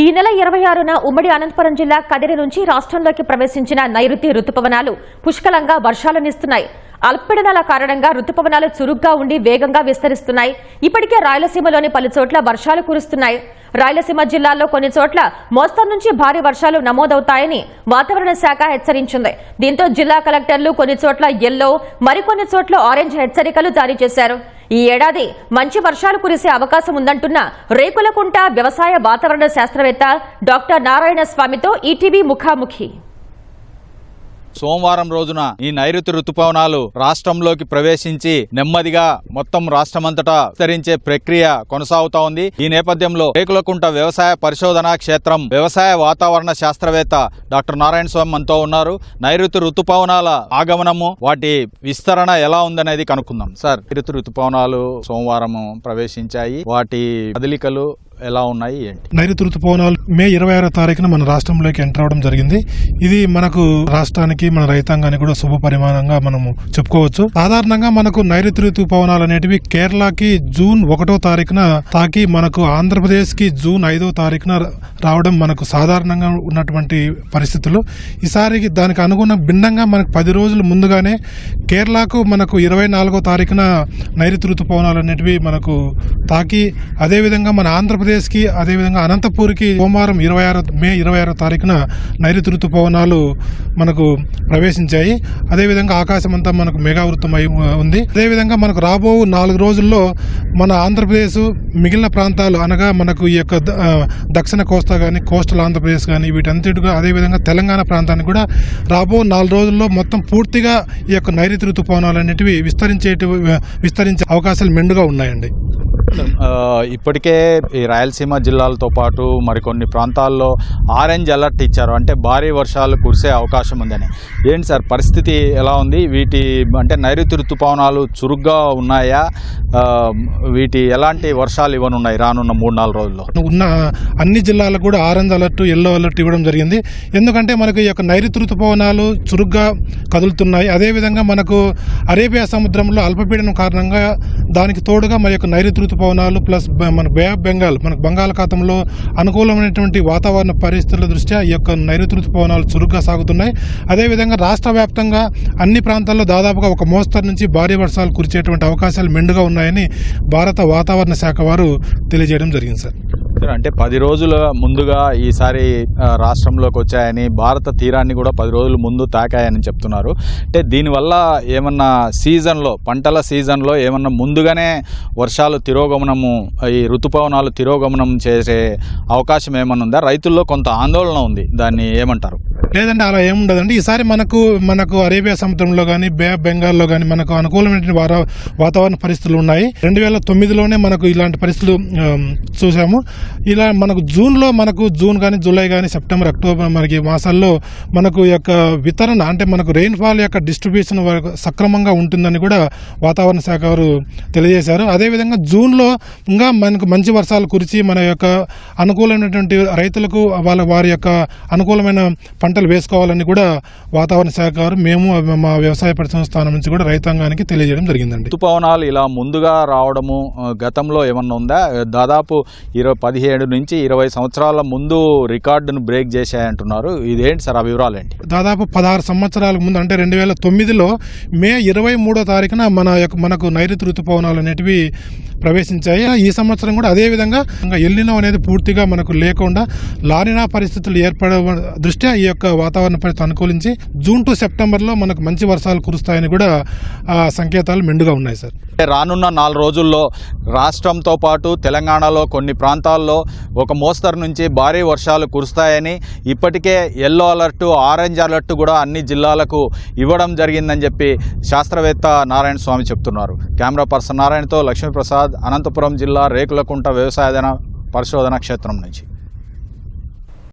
ఈ నెల 26న ఉమ్మడి అనంతపురం జిల్లా కదిరి నుంచి రాష్ట్రంలోకి ప్రవేశించిన నైరుతి రుతుపవనాలు పుష్కలంగా వర్షాలనిస్తున్నాయి. అల్పపీడనాల కారణంగా రుతుపవనాలు చురుగ్గా ఉండి వేగంగా విస్తరిస్తున్నాయి. ఇప్పటికే రాయలసీమలోని పలు చోట్ల వర్షాలు కురుస్తున్నాయి. రాయలసీమ జిల్లాల్లో కొన్ని చోట్ల మోస్తరు నుంచి భారీ వర్షాలు నమోదవుతాయని వాతావరణ శాఖ హెచ్చరించింది. దీంతో జిల్లా కలెక్టర్లు కొన్ని చోట్ల యెల్లో, మరికొన్ని చోట్ల ఆరెంజ్ హెచ్చరికలు జారీ చేశారు. ఈ ఏడాది మంచి వర్షాలు కురిసే అవకాశం ఉందంటున్న రేకులకుంట వ్యవసాయ వాతావరణ శాస్త్రవేత్త డాక్టర్ నారాయణ స్వామితో ఈటీవీ ముఖాముఖి. సోమవారం రోజున ఈ నైరుతి రుతుపవనాలు రాష్ట్రంలోకి ప్రవేశించి నెమ్మదిగా మొత్తం రాష్ట్రమంతటా విస్తరించే ప్రక్రియ కొనసాగుతా ఉంది. ఈ నేపథ్యంలో రేకులకుంట వ్యవసాయ పరిశోధనా క్షేత్రం వ్యవసాయ వాతావరణ శాస్త్రవేత్త డాక్టర్ నారాయణ స్వామి మనతో ఉన్నారు. నైరుతి రుతుపవనాల ఆగమనము, వాటి విస్తరణ ఎలా ఉందనేది కనుక్కుందాం. సార్, నైరుతి రుతుపవనాలు సోమవారం ప్రవేశించాయి, వాటి కదలికలు ఎలా ఉన్నాయి ఏంటి? నైరుతి రుతుపవనాలు మే 26వ తారీఖున మన రాష్ట్రంలోకి ఎంటర్ అవడం జరిగింది. ఇది మనకు రాష్ట్రానికి, మన రైతాంగానికి కూడా శుభ పరిమాణంగా మనము చెప్పుకోవచ్చు. సాధారణంగా మనకు నైరుతి రుతుపవనాలు అనేటివి కేరళకి జూన్ 1వ తారీఖున తాకి మనకు ఆంధ్రప్రదేశ్ కి జూన్ 5వ తారీఖున రావడం మనకు సాధారణంగా ఉన్నటువంటి పరిస్థితులు. ఈసారికి దానికి భిన్నంగా మనకు 10 రోజులు ముందుగానే కేరళకు మనకు 24వ తారీఖున నైరుతి రుతుపవనాలు అనేటివి మనకు తాకి, అదేవిధంగా మన ఆంధ్రప్రదేశ్కి, అదేవిధంగా అనంతపూర్కి సోమవారం మే 26వ తారీఖున నైరుతి రుతుపవనాలు మనకు ప్రవేశించాయి. అదేవిధంగా ఆకాశం అంతా మనకు మేఘావృతమై ఉంది. అదేవిధంగా మనకు రాబో 4 రోజుల్లో మన ఆంధ్రప్రదేశ్ మిగిలిన ప్రాంతాలు అనగా మనకు ఈ యొక్క దక్షిణ కోస్తా కానీ, కోస్టల్ ఆంధ్రప్రదేశ్ కానీ, వీటంతటిగా అదేవిధంగా తెలంగాణ ప్రాంతానికి కూడా రాబో 4 రోజుల్లో మొత్తం పూర్తిగా ఈ యొక్క నైరుతి రుతుపవనాలు అనేటివి విస్తరించే అవకాశాలు మెండుగా ఉన్నాయండి. ఇప్పటికే ఈ రాయలసీమ జిల్లాలతో పాటు మరికొన్ని ప్రాంతాల్లో ఆరెంజ్ అలర్ట్ ఇచ్చారు, అంటే భారీ వర్షాలు కురిసే అవకాశం ఉందని. ఏంటి సార్ పరిస్థితి ఎలా ఉంది? వీటి అంటే నైరుతి రుతుపవనాలు చురుగ్గా ఉన్నాయా? వీటి ఎలాంటి వర్షాలు ఇవ్వనున్నాయి రానున్న 3-4 రోజుల్లో? ఉన్న అన్ని జిల్లాలకు కూడా ఆరెంజ్ అలర్ట్, ఎల్లో అలర్ట్ ఇవ్వడం జరిగింది. ఎందుకంటే మనకు ఈ యొక్క నైరుతి రుతుపవనాలు చురుగ్గా కదులుతున్నాయి. అదేవిధంగా మనకు అరేబియా సముద్రంలో అల్పపీడనం కారణంగా దానికి తోడుగా మన యొక్క నైరుతి రుతుపవనాలు ప్లస్ మన బే ఆఫ్ బెంగాల్, మనకు బంగాళాఖాతంలో అనుకూలమైనటువంటి వాతావరణ పరిస్థితుల దృష్ట్యా ఈ యొక్క నైరుతి రుతుపవనాలు చురుగ్గా సాగుతున్నాయి. అదేవిధంగా రాష్ట్ర వ్యాప్తంగా అన్ని ప్రాంతాల్లో దాదాపుగా ఒక మోస్తరు నుంచి భారీ వర్షాలు కురిచేటువంటి అవకాశాలు మెండుగా ఉన్నాయని భారత వాతావరణ శాఖ వారు తెలియజేయడం జరిగింది. సార్, అంటే 10 రోజుల ముందుగా ఈసారి రాష్ట్రంలోకి వచ్చాయని, భారత తీరాన్ని కూడా 10 రోజుల ముందు తాకాయని చెప్తున్నారు. అంటే దీనివల్ల ఏమన్నా సీజన్లో, పంటల సీజన్లో ఏమన్నా ముందుగానే వర్షాలు తిరోగమనము, ఈ రుతుపవనాలు తిరోగమనం చేసే అవకాశం ఏమన్నా ఉందా? రైతుల్లో కొంత ఆందోళన ఉంది, దాన్ని ఏమంటారు? లేదండి, అలా ఏముండదండి. ఈసారి మనకు అరేబియా సముద్రంలో కానీ, బే ఆఫ్ బెంగాల్లో కానీ మనకు అనుకూలమైన వాతావరణ పరిస్థితులు ఉన్నాయి. 2009లోనే మనకు ఇలాంటి పరిస్థితులు చూసాము. ఇలా మనకు జూన్ కానీ, జూలై కానీ, సెప్టెంబర్, అక్టోబర్ మనకి మాసాల్లో మనకు యొక్క వితరణ, అంటే మనకు రెయిన్ఫాల్ యొక్క డిస్ట్రిబ్యూషన్ సక్రమంగా ఉంటుందని కూడా వాతావరణ శాఖ వారు తెలియజేశారు. అదేవిధంగా జూన్లో ఇంకా మనకు మంచి వర్షాలు కురిచి మన యొక్క అనుకూలమైనటువంటి రైతులకు వారి యొక్క అనుకూలమైన పంటలు వేసుకోవాలని కూడా వాతావరణ శాఖ వారు, మేము మా వ్యవసాయ పరిశ్రమ స్థానం నుంచి కూడా రైతాంగానికి తెలియజేయడం జరిగిందండి. రుతుపవనాలు ఇలా ముందుగా రావడము గతంలో ఏమన్నా ఉందా? దాదాపు 17 నుంచి 20 సంవత్సరాల ముందు రికార్డును బ్రేక్ చేశాయంటున్నారు. ఇదేంటి సార్, ఆ వివరాలు ఏంటి? దాదాపు 16 సంవత్సరాల ముందు, అంటే 2009లో మే 23వ తారీఖున మనకు నైరుతి రుతుపవనాలు అనేటివి ప్రవేశించాయి. ఈ సంవత్సరం కూడా అదేవిధంగా ఎల్నినో అనేది పూర్తిగా మనకు లేకుండా లానినా పరిస్థితులు ఏర్పడడం దృష్ట్యా ఈ యొక్క వాతావరణ పరిస్థితి అనుకూలించి జూన్ టు సెప్టెంబర్లో మనకు మంచి వర్షాలు కురుస్తాయని కూడా సంకేతాలు మెండుగా ఉన్నాయి. సార్, రానున్న 4 రోజుల్లో రాష్ట్రంతో పాటు తెలంగాణలో కొన్ని ప్రాంతాల్లో ఒక మోస్తరు నుంచి భారీ వర్షాలు కురుస్తాయని, ఇప్పటికే ఎల్లో అలర్టు, ఆరెంజ్ అలర్టు కూడా అన్ని జిల్లాలకు ఇవ్వడం జరిగిందని చెప్పి శాస్త్రవేత్త నారాయణ స్వామి చెప్తున్నారు. కెమెరా పర్సన్ నారాయణతో లక్ష్మీప్రసాద్, అనంతపురం జిల్లా రేకులకుంట వ్యవసాయ పరిశోధన క్షేత్రం నుంచి.